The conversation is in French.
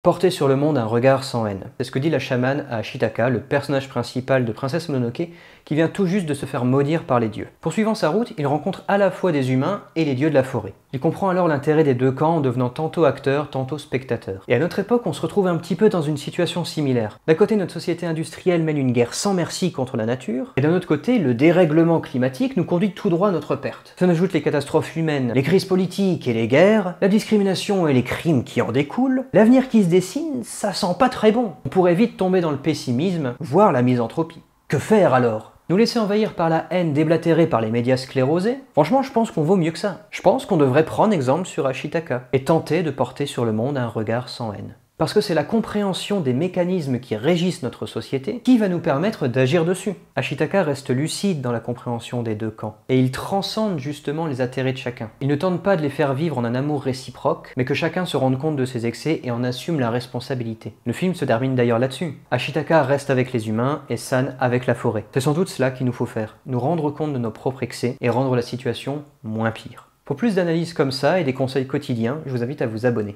Porter sur le monde un regard sans haine. C'est ce que dit la chamane à Ashitaka, le personnage principal de Princesse Mononoke, qui vient tout juste de se faire maudire par les dieux. Poursuivant sa route, il rencontre à la fois des humains et les dieux de la forêt. Il comprend alors l'intérêt des deux camps en devenant tantôt acteur, tantôt spectateur. Et à notre époque, on se retrouve un petit peu dans une situation similaire. D'un côté, notre société industrielle mène une guerre sans merci contre la nature, et d'un autre côté, le dérèglement climatique nous conduit tout droit à notre perte. S'en ajoutent les catastrophes humaines, les crises politiques et les guerres, la discrimination et les crimes qui en découlent, l'avenir qui se dessine, ça sent pas très bon. On pourrait vite tomber dans le pessimisme, voire la misanthropie. Que faire alors? Nous laisser envahir par la haine déblatérée par les médias sclérosés? Franchement, je pense qu'on vaut mieux que ça. Je pense qu'on devrait prendre exemple sur Ashitaka et tenter de porter sur le monde un regard sans haine. Parce que c'est la compréhension des mécanismes qui régissent notre société qui va nous permettre d'agir dessus. Ashitaka reste lucide dans la compréhension des deux camps, et il transcende justement les intérêts de chacun. Il ne tente pas de les faire vivre en un amour réciproque, mais que chacun se rende compte de ses excès et en assume la responsabilité. Le film se termine d'ailleurs là-dessus. Ashitaka reste avec les humains et San avec la forêt. C'est sans doute cela qu'il nous faut faire, nous rendre compte de nos propres excès et rendre la situation moins pire. Pour plus d'analyses comme ça et des conseils quotidiens, je vous invite à vous abonner.